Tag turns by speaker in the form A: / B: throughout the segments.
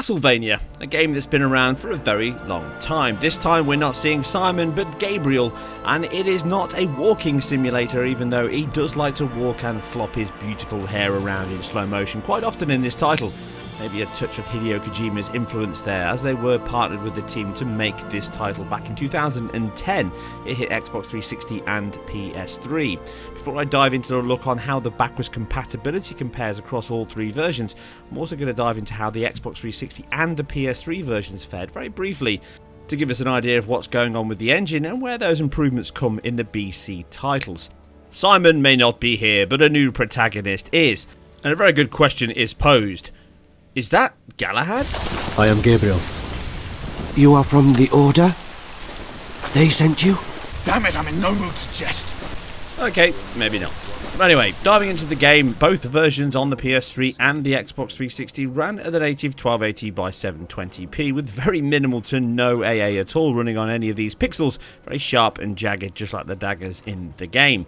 A: Castlevania, a game that's been around for a very long time. This time we're not seeing Simon but Gabriel, and it is not a walking simulator, even though he does like to walk and flop his beautiful hair around in slow motion quite often in this title. Maybe a touch of Hideo Kojima's influence there, as they were partnered with the team to make this title back in 2010. It hit Xbox 360 and PS3. Before I dive into a look on how the backwards compatibility compares across all three versions, I'm also going to dive into how the Xbox 360 and the PS3 versions fared very briefly, to give us an idea of what's going on with the engine and where those improvements come in the BC titles. Simon may not be here, but a new protagonist is, and a very good question is posed. Is that Galahad?
B: I am Gabriel.
C: You are from the Order? They sent you?
D: Damn it, I'm in no mood to jest.
A: Okay, maybe not. But anyway, diving into the game, both versions on the PS3 and the Xbox 360 ran at the native 1280 by 720p with very minimal to no AA at all running on any of these pixels, very sharp and jagged just like the daggers in the game.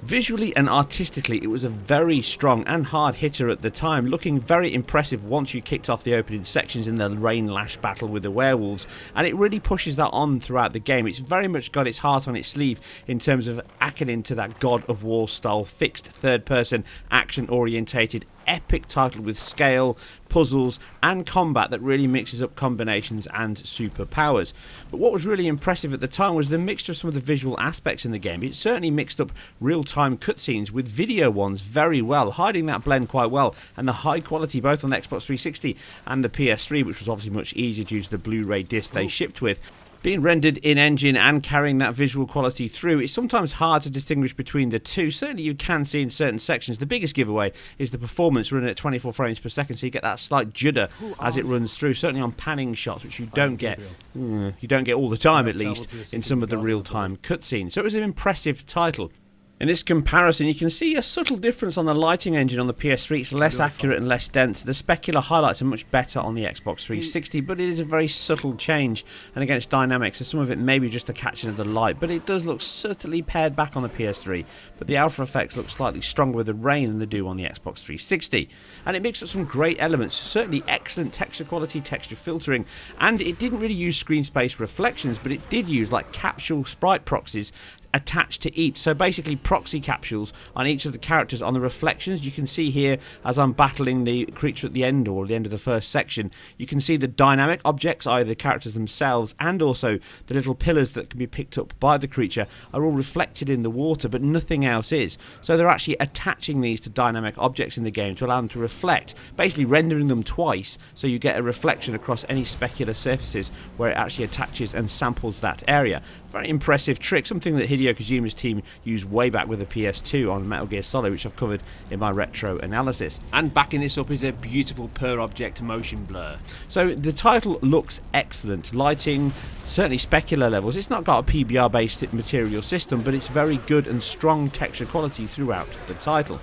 A: Visually and artistically, it was a very strong and hard hitter at the time, looking very impressive once you kicked off the opening sections in the rain lash battle with the werewolves, and it really pushes that on throughout the game. It's very much got its heart on its sleeve in terms of acting into that God of War style fixed third person action orientated epic title with scale, puzzles and combat that really mixes up combinations and superpowers. But what was really impressive at the time was the mixture of some of the visual aspects in the game. It certainly mixed up real-time cutscenes with video ones very well, hiding that blend quite well, and the high quality both on the Xbox 360 and the PS3, which was obviously much easier due to the Blu-ray disc they shipped with. Being rendered in-engine and carrying that visual quality through, it's sometimes hard to distinguish between the two. Certainly you can see in certain sections. The biggest giveaway is the performance running at 24 frames per second, so you get that slight judder as it runs through, certainly on panning shots, which you don't get all the time, at least, in some of the real-time cutscenes. So it was an impressive title. In this comparison, you can see a subtle difference on the lighting engine on the PS3. It's less accurate and less dense. The specular highlights are much better on the Xbox 360, but it is a very subtle change. And again, it's dynamic, so some of it may be just a catching of the light, but it does look subtly pared back on the PS3. But the alpha effects look slightly stronger with the rain than they do on the Xbox 360. And it mixed up some great elements, certainly excellent texture quality, texture filtering, and it didn't really use screen space reflections, but it did use like capsule sprite proxies attached to each, so basically proxy capsules on each of the characters on the reflections. You can see here as I'm battling the creature at the end, or the end of the first section, you can see the dynamic objects, either the characters themselves and also the little pillars that can be picked up by the creature, are all reflected in the water, but nothing else is. So they're actually attaching these to dynamic objects in the game to allow them to reflect, basically rendering them twice, so you get a reflection across any specular surfaces where it actually attaches and samples that area. Very impressive trick, something that Hideo Kojima's team used way back with the PS2 on Metal Gear Solid, which I've covered in my retro analysis. And backing this up is a beautiful per object motion blur. So the title looks excellent. Lighting, certainly specular levels. It's not got a PBR based material system, but it's very good and strong texture quality throughout the title.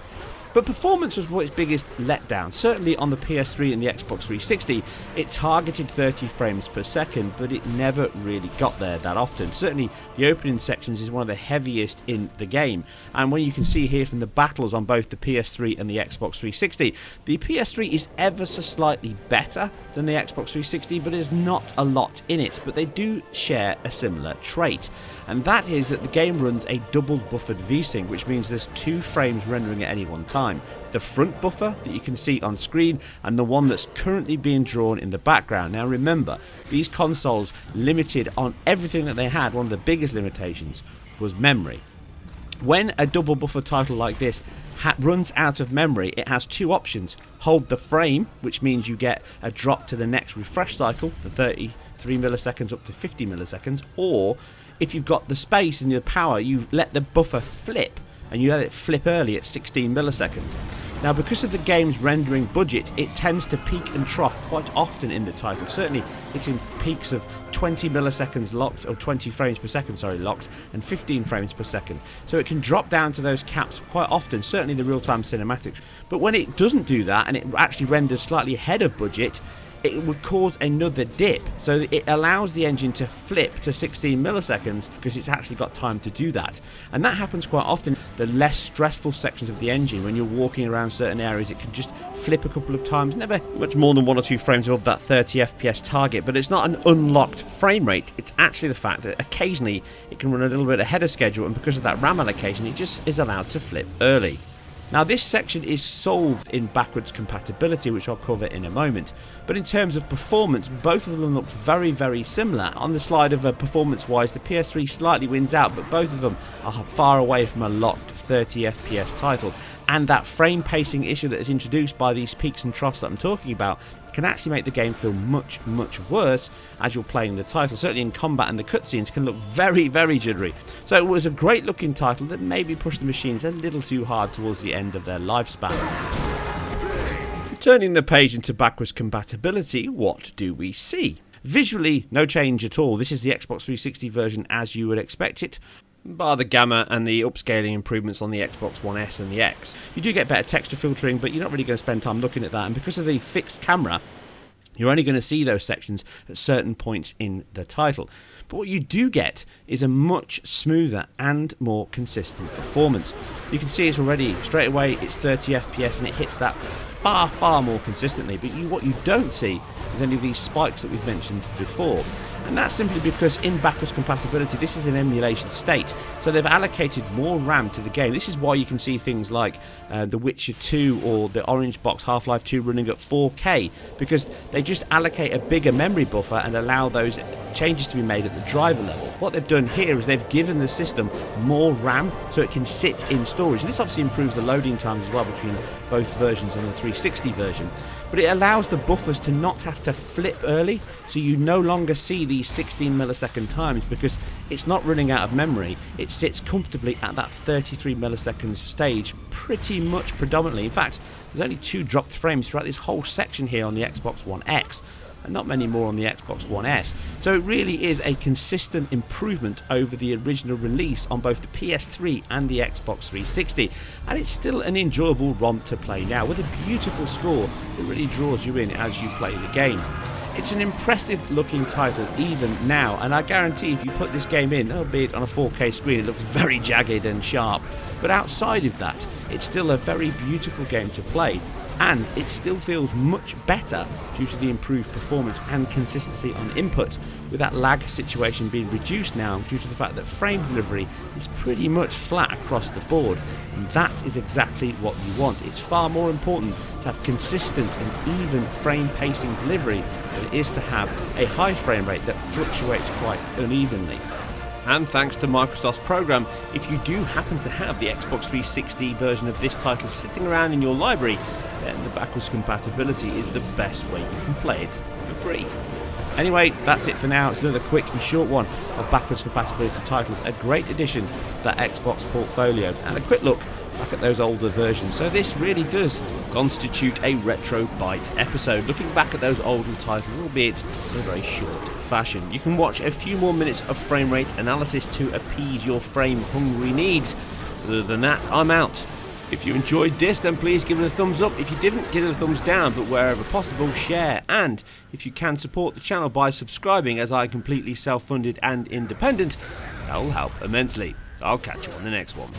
A: But performance was its biggest letdown. Certainly on the PS3 and the Xbox 360, it targeted 30 frames per second, but it never really got there that often. Certainly the opening sections is one of the heaviest in the game, and when you can see here from the battles on both the PS3 and the Xbox 360, the PS3 is ever so slightly better than the Xbox 360, but there's not a lot in it. But they do share a similar trait, and that is that the game runs a double buffered VSync, which means there's 2 frames rendering at any one time. The front buffer that you can see on screen and the one that's currently being drawn in the background. Now remember, these consoles limited on everything that they had. One of the biggest limitations was memory. When a double buffer title like this runs out of memory, it has 2 options. Hold the frame, which means you get a drop to the next refresh cycle for 33 milliseconds up to 50 milliseconds, or if you've got the space and the power, you let the buffer flip, and you let it flip early at 16 milliseconds. Now, because of the game's rendering budget, it tends to peak and trough quite often in the title. Certainly it's in peaks of 20 milliseconds locked, or 20 frames per second, sorry, locked, and 15 frames per second. So it can drop down to those caps quite often, certainly the real-time cinematics. But when it doesn't do that, and it actually renders slightly ahead of budget, it would cause another dip. So it allows the engine to flip to 16 milliseconds because it's actually got time to do that. And that happens quite often. The less stressful sections of the engine, when you're walking around certain areas, it can just flip a couple of times, never much more than 1 or 2 frames above that 30 FPS target. But it's not an unlocked frame rate, it's actually the fact that occasionally it can run a little bit ahead of schedule, and because of that RAM allocation, it just is allowed to flip early. Now this section is solved in backwards compatibility, which I'll cover in a moment, but in terms of performance, both of them look very similar. On the slide of performance wise, the PS3 slightly wins out, but both of them are far away from a locked 30 FPS title, and that frame pacing issue that is introduced by these peaks and troughs that I'm talking about can actually make the game feel much worse as you're playing the title. Certainly in combat, and the cutscenes can look very jittery. So it was a great looking title that maybe pushed the machines a little too hard towards the end of their lifespan. Turning the page into backwards compatibility, what do we see? Visually, no change at all. This is the Xbox 360 version as you would expect it, bar the gamma and the upscaling improvements on the Xbox One S and the X. You do get better texture filtering, but you're not really going to spend time looking at that, and because of the fixed camera, you're only going to see those sections at certain points in the title. But what you do get is a much smoother and more consistent performance. You can see it already, straight away it's 30 FPS and it hits that far more consistently, but what you don't see is any of these spikes that we've mentioned before. And that's simply because in backwards compatibility, this is an emulation state, so they've allocated more RAM to the game. This is why you can see things like The Witcher 2 or the Orange Box Half-Life 2 running at 4K, because they just allocate a bigger memory buffer and allow those changes to be made at the driver level. What they've done here is they've given the system more RAM so it can sit in storage. And this obviously improves the loading times as well between both versions and the 360 version. But it allows the buffers to not have to flip early, so you no longer see these 16 millisecond times because it's not running out of memory. It sits comfortably at that 33 milliseconds stage pretty much predominantly. In fact, there's only 2 dropped frames throughout this whole section here on the Xbox One X, and not many more on the Xbox One S. So it really is a consistent improvement over the original release on both the PS3 and the Xbox 360, and it's still an enjoyable ROM to play now with a beautiful score that really draws you in as you play the game. It's an impressive looking title even now, and I guarantee if you put this game in, albeit on a 4K screen, it looks very jagged and sharp, but outside of that, it's still a very beautiful game to play. And it still feels much better due to the improved performance and consistency on input, with that lag situation being reduced now due to the fact that frame delivery is pretty much flat across the board, and that is exactly what you want. It's far more important to have consistent and even frame pacing delivery than it is to have a high frame rate that fluctuates quite unevenly. And thanks to Microsoft's program, if you do happen to have the Xbox 360 version of this title sitting around in your library, then the backwards compatibility is the best way you can play it for free. Anyway, that's it for now. It's another quick and short one of backwards compatibility titles, a great addition to that Xbox portfolio, and a quick look back at those older versions. So this really does constitute a Retro Bites episode, looking back at those older titles, albeit in a very short fashion. You can watch a few more minutes of frame rate analysis to appease your frame hungry needs. Other than that, I'm out. If you enjoyed this, then please give it a thumbs up. If you didn't, give it a thumbs down, but wherever possible, share. And if you can support the channel by subscribing, as I'm completely self-funded and independent, that will help immensely. I'll catch you on the next one.